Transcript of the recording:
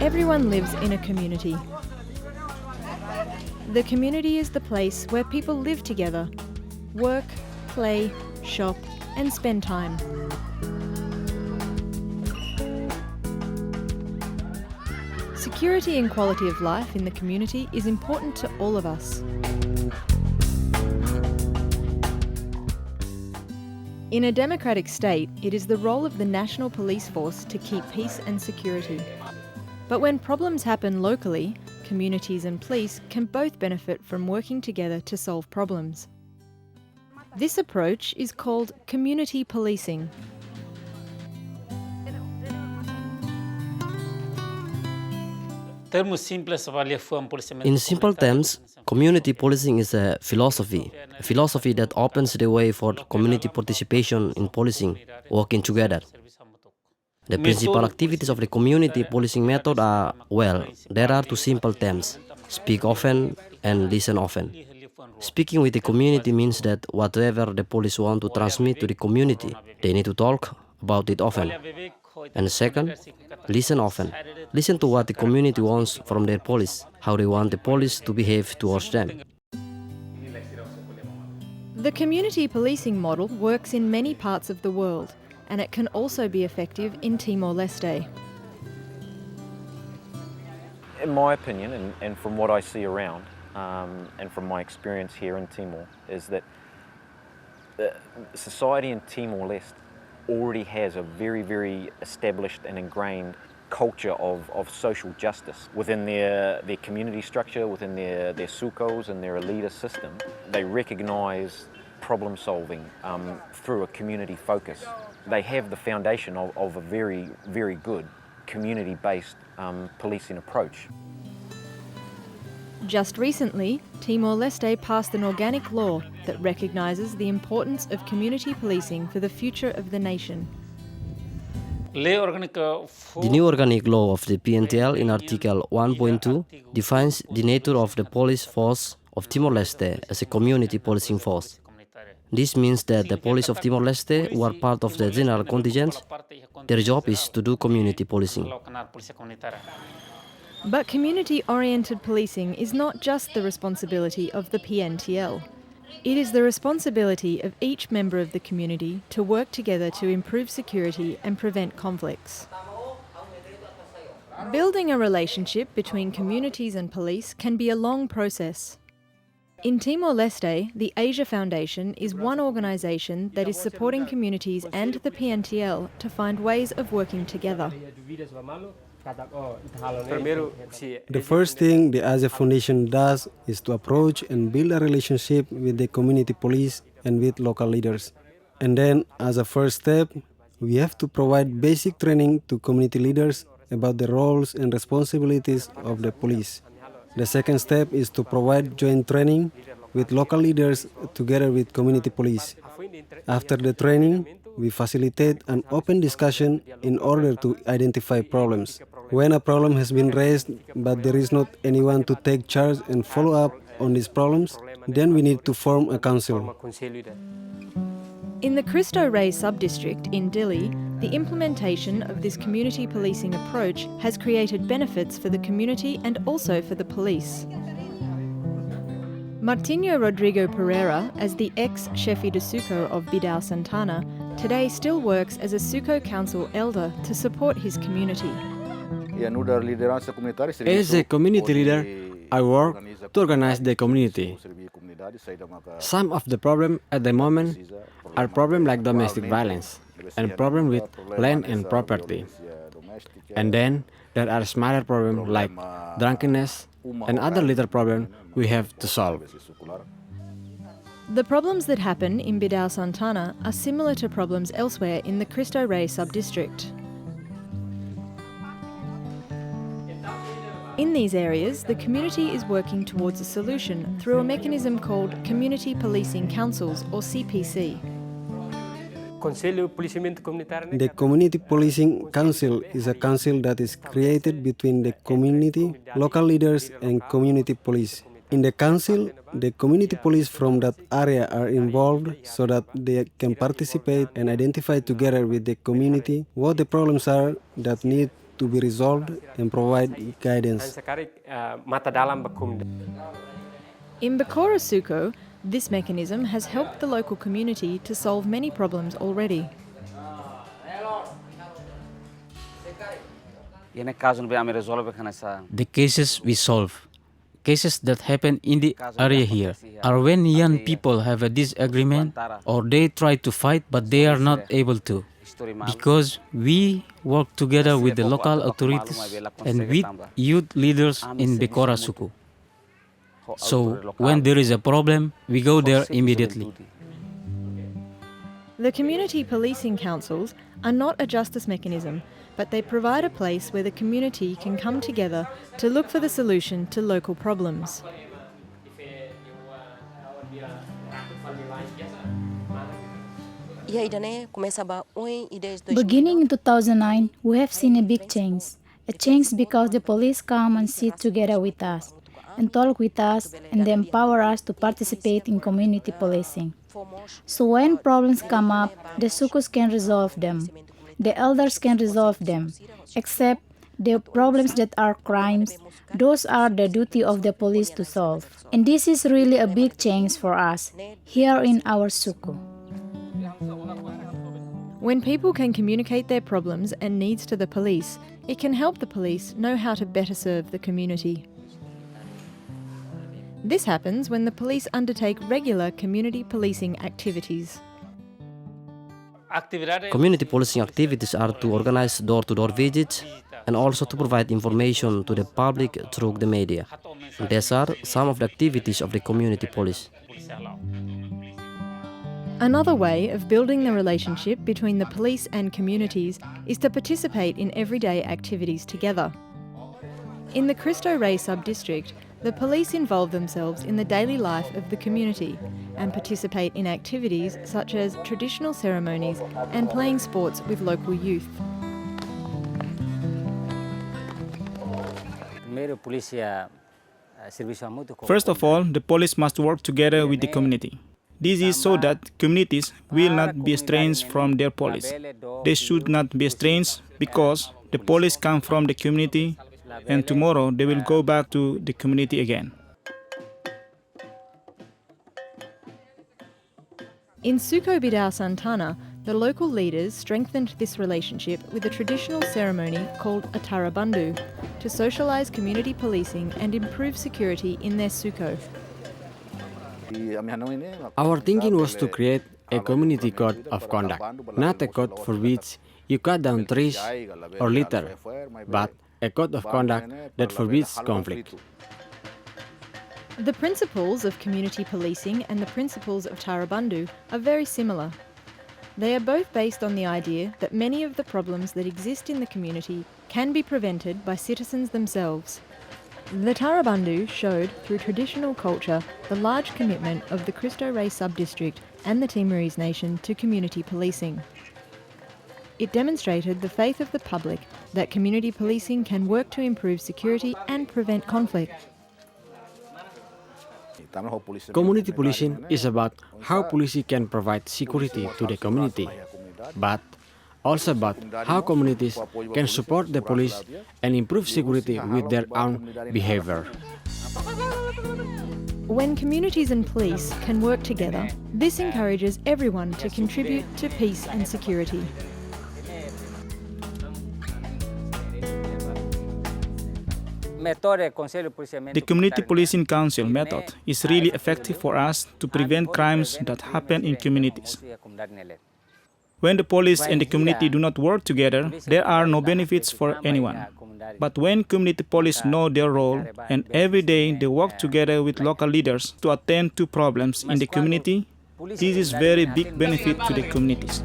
Everyone lives in a community. The community is the place where people live together, work, play, shop, and spend time. Security and quality of life in the community is important to all of us. In a democratic state, it is the role of the national police force to keep peace and security. But when problems happen locally, communities and police can both benefit from working together to solve problems. This approach is called community policing. In simple terms, community policing is a philosophy that opens the way for community participation in policing, working together. The principal activities of the community policing method are, well, there are two simple terms: speak often and listen often. Speaking with the community means that whatever the police want to transmit to the community, they need to talk about it often. And second, listen often. Listen to what the community wants from their police, how they want the police to behave towards them. The community policing model works in many parts of the world, and it can also be effective in Timor-Leste. In my opinion, and from what I see around, and from my experience here in Timor, is that society in Timor-Leste already has a very, very established and ingrained culture of social justice within their community structure, within their sukos and their elite system. They recognise problem solving through a community focus. They have the foundation of a very, very good community-based policing approach. Just recently, Timor-Leste passed an organic law that recognises the importance of community policing for the future of the nation. The new organic law of the PNTL in Article 1.2 defines the nature of the police force of Timor-Leste as a community policing force. This means that the police of Timor-Leste, who are part of the general contingent, their job is to do community policing. But community-oriented policing is not just the responsibility of the PNTL. It is the responsibility of each member of the community to work together to improve security and prevent conflicts. Building a relationship between communities and police can be a long process. In Timor-Leste, the Asia Foundation is one organisation that is supporting communities and the PNTL to find ways of working together. The first thing the Asia Foundation does is to approach and build a relationship with the community police and with local leaders. And then, as a first step, we have to provide basic training to community leaders about the roles and responsibilities of the police. The second step is to provide joint training with local leaders together with community police. After the training, we facilitate an open discussion in order to identify problems. When a problem has been raised but there is not anyone to take charge and follow up on these problems, then we need to form a council. In the Cristo Rey sub-district in Dili, the implementation of this community policing approach has created benefits for the community and also for the police. Martinho Rodrigo Pereira, as the ex-chefe de suco of Bidao Santana, today still works as a suco council elder to support his community. As a community leader, I work to organize the community. Some of the problems at the moment are problems like domestic violence and problems with land and property. And then there are smaller problems like drunkenness and other little problems we have to solve. The problems that happen in Bidao Santana are similar to problems elsewhere in the Cristo Rey sub-district. In these areas, the community is working towards a solution through a mechanism called Community Policing Councils, or CPC. The Community Policing Council is a council that is created between the community, local leaders, and community police. In the council, the community police from that area are involved so that they can participate and identify together with the community what the problems are that need to be resolved and provide guidance. In Baucau Suko, this mechanism has helped the local community to solve many problems already. The cases we solve, cases that happen in the area here, are when young people have a disagreement or they try to fight but they are not able to. Because we work together with the local authorities and with youth leaders in Baucau Suku. So, when there is a problem, we go there immediately. The community policing councils are not a justice mechanism, but they provide a place where the community can come together to look for the solution to local problems. Beginning in 2009, we have seen a big change. A change because the police come and sit together with us and talk with us, and they empower us to participate in community policing. So when problems come up, the sukus can resolve them. The elders can resolve them. Except the problems that are crimes, those are the duty of the police to solve. And this is really a big change for us here in our suku. When people can communicate their problems and needs to the police, it can help the police know how to better serve the community. This happens when the police undertake regular community policing activities. Community policing activities are to organize door-to-door visits and also to provide information to the public through the media. These are some of the activities of the community police. Another way of building the relationship between the police and communities is to participate in everyday activities together. In the Cristo Rey sub-district, the police involve themselves in the daily life of the community and participate in activities such as traditional ceremonies and playing sports with local youth. First of all, the police must work together with the community. This is so that communities will not be estranged from their police. They should not be estranged because the police come from the community and tomorrow they will go back to the community again. In Suko Bidao Santana, the local leaders strengthened this relationship with a traditional ceremony called a Tarabandu to socialise community policing and improve security in their suko. Our thinking was to create a community code of conduct, not a code for which you cut down trees or litter, but a code of conduct that forbids conflict. The principles of community policing and the principles of Tarabandu are very similar. They are both based on the idea that many of the problems that exist in the community can be prevented by citizens themselves. The Tarabandu showed through traditional culture the large commitment of the Cristo Rey sub-district and the Timorese nation to community policing. It demonstrated the faith of the public that community policing can work to improve security and prevent conflict. Community policing is about how police can provide security to the community, but also about how communities can support the police and improve security with their own behavior. When communities and police can work together, this encourages everyone to contribute to peace and security. The Community Policing Council method is really effective for us to prevent crimes that happen in communities. When the police and the community do not work together, there are no benefits for anyone. But when community police know their role and every day they work together with local leaders to attend to problems in the community, this is very big benefit to the communities.